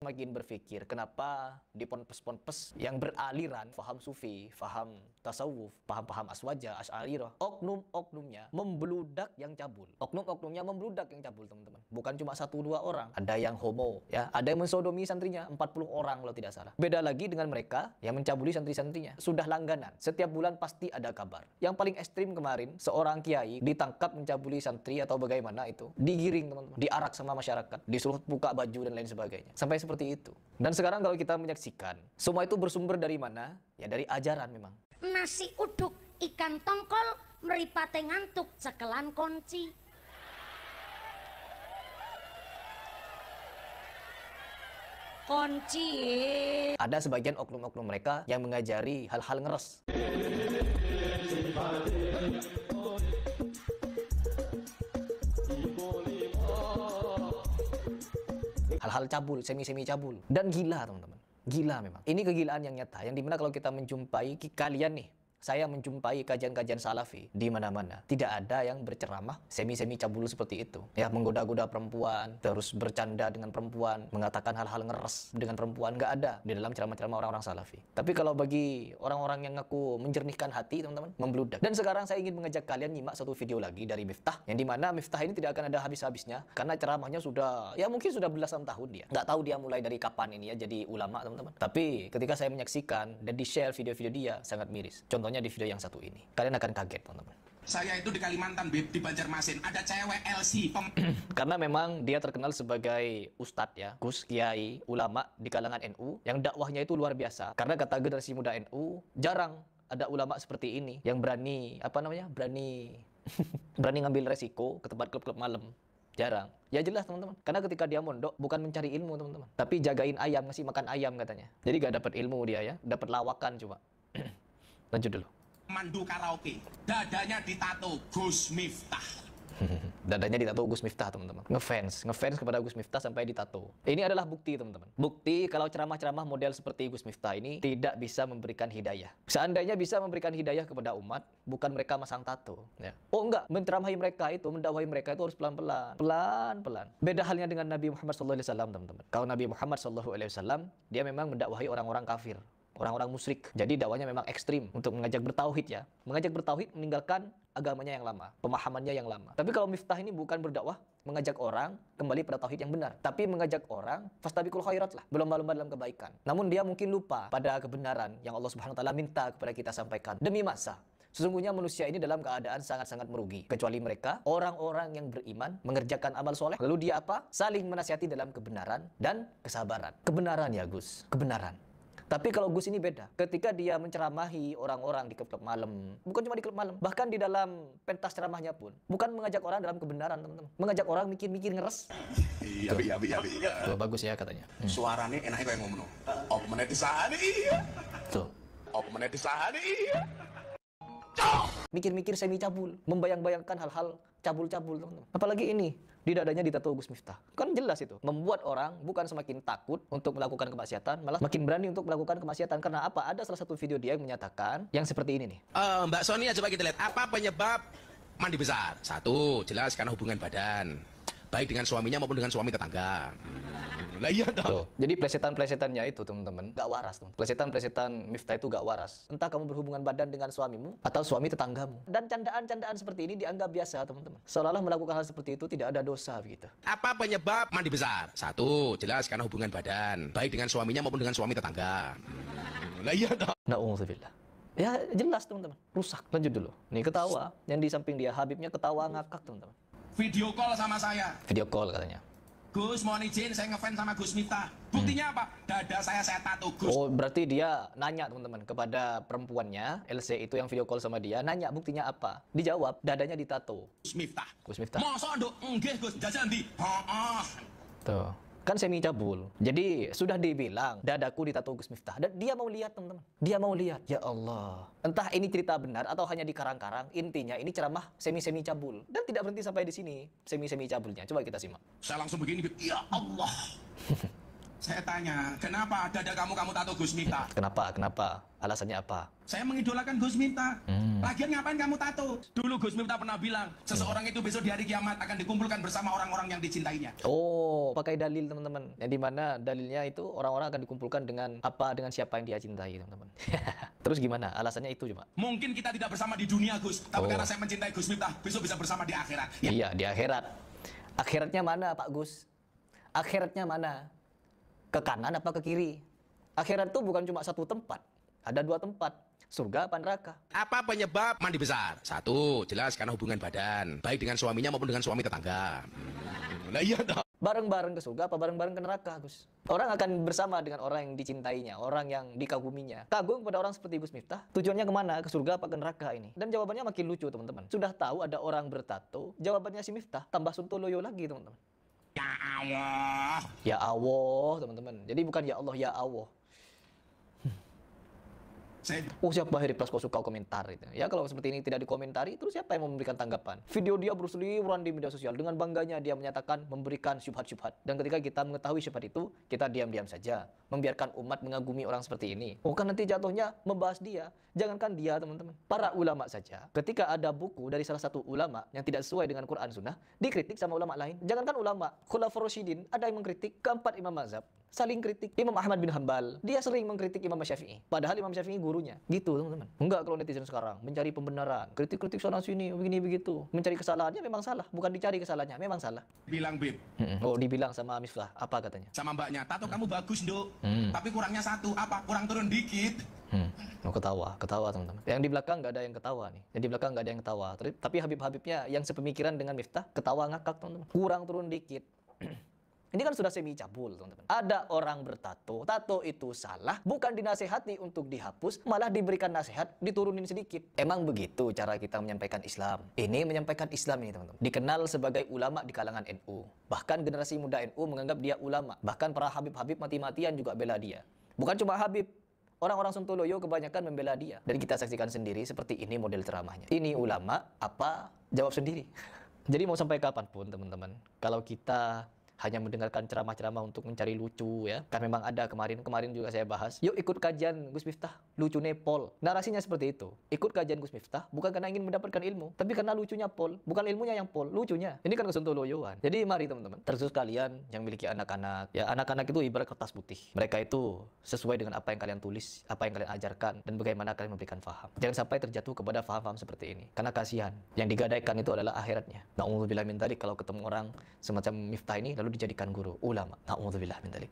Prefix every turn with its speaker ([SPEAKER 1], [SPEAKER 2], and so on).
[SPEAKER 1] Makin berpikir, kenapa di ponpes-ponpes yang beraliran faham sufi, faham tasawuf, paham-paham aswaja, asy'ariyah, oknum-oknumnya membludak yang cabul. Oknum-oknumnya membludak yang cabul, teman-teman. Bukan cuma 1-2 orang. Ada yang homo, ya, ada yang mensodomi santrinya, 40 orang kalau tidak salah. Beda lagi dengan mereka yang mencabuli santri-santrinya. Sudah langganan. Setiap bulan pasti ada kabar. Yang paling ekstrim kemarin, seorang kiai ditangkap mencabuli santri atau bagaimana itu, digiring, teman-teman, diarak sama masyarakat, disuruh buka baju dan lain sebagainya. Sampai seperti itu. Dan sekarang kalau kita menyaksikan, semua itu bersumber dari mana? Ya dari ajaran memang.
[SPEAKER 2] Nasi uduk, ikan tongkol, meripate ngantuk, cekelan kunci. Kunci.
[SPEAKER 1] Ada sebagian oknum-oknum mereka yang mengajari hal-hal ngeres. Hal-hal cabul, semi-semi cabul. Dan gila, teman-teman. Gila memang. Ini kegilaan yang nyata. Yang dimana kalau kita menjumpai kalian nih, saya menjumpai kajian-kajian salafi di mana-mana. Tidak ada yang berceramah semi-semi cabul seperti itu. Ya, menggoda-goda perempuan, terus bercanda dengan perempuan, mengatakan hal-hal ngeres dengan perempuan. Nggak ada di dalam ceramah-ceramah orang-orang salafi. Tapi kalau bagi orang-orang yang ngaku menjernihkan hati, teman-teman, membludak. Dan sekarang saya ingin mengajak kalian nyimak satu video lagi dari Miftah, yang dimana Miftah ini tidak akan ada habis-habisnya, karena ceramahnya sudah, ya mungkin sudah belasan tahun dia. Nggak tahu dia mulai dari kapan ini ya jadi ulama, teman-teman. Tapi ketika saya menyaksikan dan di-share video-video dia, sangat miris. Contohnya di video yang satu ini. Kalian akan kaget, teman-teman.
[SPEAKER 3] Saya itu di Kalimantan, di Banjarmasin, ada cewek LC.
[SPEAKER 1] Karena memang dia terkenal sebagai ustadz ya, Gus, kiai, ulama di kalangan NU, yang dakwahnya itu luar biasa. Karena kata generasi muda NU, jarang ada ulama seperti ini yang berani, berani ngambil resiko ke tempat klub-klub malam. Jarang. Ya jelas, teman-teman. Karena ketika dia mondok bukan mencari ilmu, teman-teman, tapi jagain ayam, ngasih makan ayam katanya. Jadi gak dapat ilmu dia ya, dapat lawakan coba. Lanjut dulu.
[SPEAKER 3] Mandu karaoke, dadanya ditato Gus Miftah.
[SPEAKER 1] Dadanya ditato Gus Miftah, teman-teman. Ngefans kepada Gus Miftah sampai ditato. Ini adalah bukti, teman-teman. Bukti kalau ceramah-ceramah model seperti Gus Miftah ini tidak bisa memberikan hidayah. Seandainya bisa memberikan hidayah kepada umat, bukan mereka masang tato. Ya. Oh enggak, menceramahi mereka itu, mendakwahi mereka itu harus pelan-pelan. Pelan-pelan. Beda halnya dengan Nabi Muhammad SAW, teman-teman. Kalau Nabi Muhammad SAW, dia memang mendakwahi orang-orang kafir, orang-orang musyrik. Jadi dakwanya memang ekstrim untuk mengajak bertauhid ya. Mengajak bertauhid meninggalkan agamanya yang lama, pemahamannya yang lama. Tapi kalau Miftah ini bukan berdakwah mengajak orang kembali pada tauhid yang benar, tapi mengajak orang fastabiqul khairat lah, berlomba-lomba dalam kebaikan. Namun dia mungkin lupa pada kebenaran yang Allah Subhanahu wa taala minta kepada kita sampaikan. Demi masa, sesungguhnya manusia ini dalam keadaan sangat-sangat merugi. Kecuali mereka, orang-orang yang beriman, mengerjakan amal soleh. Lalu dia apa? Saling menasihati dalam kebenaran dan kesabaran. Kebenaran ya Gus, kebenaran. Tapi kalau Gus ini beda. Ketika dia menceramahi orang-orang di klub malam, bukan cuma di klub malam, bahkan di dalam pentas ceramahnya pun, bukan mengajak orang dalam kebenaran, teman-teman. Mengajak orang mikir-mikir ngeres.
[SPEAKER 3] Iya.
[SPEAKER 1] Tuh, bagus ya katanya.
[SPEAKER 3] Suaranya enaknya kayak ngomong. Apa meneh disahane iya.
[SPEAKER 1] Tuh.
[SPEAKER 3] Apa meneh disahane iya.
[SPEAKER 1] Mikir-mikir semi cabul, membayang-bayangkan hal-hal cabul-cabul, teman-teman. Apalagi ini, di dadanya ditato Gus Miftah. Kan jelas itu, membuat orang bukan semakin takut untuk melakukan kemaksiatan, malah makin berani untuk melakukan kemaksiatan. Karena apa? Ada salah satu video dia yang menyatakan yang seperti ini nih.
[SPEAKER 3] Mbak Sonia, coba kita lihat apa penyebab mandi besar. Satu, jelas karena hubungan badan, baik dengan suaminya maupun dengan suami tetangga. Lah iya dong.
[SPEAKER 1] Jadi plesetan-plesetannya itu, teman-teman, gak waras, teman. Plesetan-plesetan Miftah itu gak waras. Entah kamu berhubungan badan dengan suamimu atau suami tetanggamu. Dan candaan-candaan seperti ini dianggap biasa, teman-teman. Seolah-olah melakukan hal seperti itu tidak ada dosa begitu.
[SPEAKER 3] Apa penyebab mandi besar? Satu, jelas karena hubungan badan, baik dengan suaminya maupun dengan suami tetangga. Lah iya dong.
[SPEAKER 1] Na'udzubillah. Ya jelas, teman-teman. Rusak. Lanjut dulu. Nih ketawa. Yang di samping dia, Habibnya ketawa ngakak, teman-teman.
[SPEAKER 3] Video call sama saya.
[SPEAKER 1] Video call katanya.
[SPEAKER 3] Gus, mohon izin saya ngefans sama Gus Miftah. Buktinya apa? Dada saya tato Gus.
[SPEAKER 1] Oh, berarti dia nanya, teman-teman, kepada perempuannya, LC itu yang video call sama dia, nanya buktinya apa? Dijawab, dadanya ditato.
[SPEAKER 3] Gus Miftah.
[SPEAKER 1] Gus Miftah.
[SPEAKER 3] Masa nduk nggih Gus, jajan ndi? Heeh.
[SPEAKER 1] Tuh. Kan semi cabul. Jadi sudah dibilang dadaku ditato Gus Miftah, dan dia mau lihat, teman-teman. Dia mau lihat. Ya Allah. Entah ini cerita benar atau hanya dikarang-karang, intinya ini ceramah semi-semi cabul. Dan tidak berhenti sampai di sini semi-semi cabulnya. Coba kita simak.
[SPEAKER 3] Saya langsung begini, ya Allah. Saya tanya, kenapa dada kamu tato Gus Miftah?
[SPEAKER 1] Kenapa? Kenapa? Alasannya apa?
[SPEAKER 3] Saya mengidolakan Gus Miftah. Lagian ngapain kamu tato? Dulu Gus Miftah pernah bilang, seseorang itu besok di hari kiamat akan dikumpulkan bersama orang-orang yang dicintainya.
[SPEAKER 1] Oh, pakai dalil teman-teman. Yang dimana dalilnya itu orang-orang akan dikumpulkan dengan apa, dengan siapa yang dia cintai teman-teman. Terus gimana? Alasannya itu cuma.
[SPEAKER 3] Mungkin kita tidak bersama di dunia Gus, tapi karena saya mencintai Gus Miftah, besok bisa bersama di akhirat. Ya.
[SPEAKER 1] Iya, di akhirat. Akhiratnya mana Pak Gus? Akhiratnya mana? Ke kanan apa ke kiri? Akhirat itu bukan cuma satu tempat. Ada dua tempat. Surga apa neraka?
[SPEAKER 3] Apa penyebab mandi besar? Satu, jelas karena hubungan badan, baik dengan suaminya maupun dengan suami tetangga. Nah iya toh.
[SPEAKER 1] Bareng-bareng ke surga apa bareng-bareng ke neraka, Gus? Orang akan bersama dengan orang yang dicintainya, orang yang dikaguminya. Kagum kepada orang seperti Gus Miftah, tujuannya kemana? Ke surga apa ke neraka ini? Dan jawabannya makin lucu, teman-teman. Sudah tahu ada orang bertato, jawabannya si Miftah, tambah Suntoloyo lagi, teman-teman.
[SPEAKER 3] Ya Allah.
[SPEAKER 1] Ya Allah, teman-teman. Jadi bukan ya Allah, ya Allah. Siapa Heri Plus kok suka komentar itu? Ya kalau seperti ini tidak dikomentari, terus siapa yang memberikan tanggapan? Video dia berseliweran di media sosial. Dengan bangganya dia menyatakan memberikan syubhat-syubhat. Dan ketika kita mengetahui syubhat itu, kita diam-diam saja. Membiarkan umat mengagumi orang seperti ini. Bukan nanti jatuhnya membahas dia. Jangankan dia, teman-teman. Para ulama saja. Ketika ada buku dari salah satu ulama yang tidak sesuai dengan Quran Sunnah, dikritik sama ulama lain. Jangankan ulama, Khulafaur Rasyidin, ada yang mengkritik keempat imam mazhab. Saling kritik. Imam Ahmad bin Hanbal, dia sering mengkritik Imam Syafi'i. Padahal Imam Syafi'i gurunya. Gitu, teman-teman. Enggak kalau netizen sekarang. Mencari pembenaran. Kritik-kritik sana sini, begini begitu. Mencari kesalahannya memang salah. Bukan dicari kesalahannya, memang salah.
[SPEAKER 3] Bilang Bib.
[SPEAKER 1] Oh, dibilang sama Miftah. Apa katanya?
[SPEAKER 3] Sama mbaknya, tato kamu bagus, Nduk. Tapi kurangnya satu. Apa? Kurang turun dikit.
[SPEAKER 1] Oh, ketawa teman-teman. Yang di belakang nggak ada yang ketawa nih. Yang di belakang nggak ada yang ketawa. Tapi Habib-habibnya yang sepemikiran dengan Miftah ketawa ngakak, teman-teman. Kurang turun dikit. Ini kan sudah semi cabul, teman-teman. Ada orang bertato, tato itu salah, bukan dinasehati untuk dihapus, malah diberikan nasihat, diturunin sedikit. Emang begitu cara kita menyampaikan Islam. Ini menyampaikan Islam ini, teman-teman. Dikenal sebagai ulama di kalangan NU. Bahkan generasi muda NU menganggap dia ulama. Bahkan para Habib-habib mati-matian juga bela dia. Bukan cuma Habib. Orang-orang Sontoloyo kebanyakan membela dia. Dan kita saksikan sendiri seperti ini model ceramahnya. Ini ulama, apa? Jawab sendiri. Jadi mau sampai kapanpun, teman-teman, kalau kita hanya mendengarkan ceramah-ceramah untuk mencari lucu ya. Kan memang ada kemarin juga saya bahas. Yuk ikut kajian Gus Miftah, lucu Pol. Narasinya seperti itu. Ikut kajian Gus Miftah bukan karena ingin mendapatkan ilmu, tapi karena lucunya Pol. Bukan ilmunya yang Pol, lucunya. Ini kan kesontoloyoan. Jadi mari teman-teman, terkhusus kalian yang memiliki anak-anak. Ya anak-anak itu ibarat kertas putih. Mereka itu sesuai dengan apa yang kalian tulis, apa yang kalian ajarkan, dan bagaimana kalian memberikan faham. Jangan sampai terjatuh kepada faham-faham seperti ini. Karena kasihan. Yang digadaikan itu adalah akhiratnya. Na'udzubillah min dzalik, kalau ketemu orang semacam Miftah ini lalu dijadikan guru ulama. Na'udzubillah min dzalik.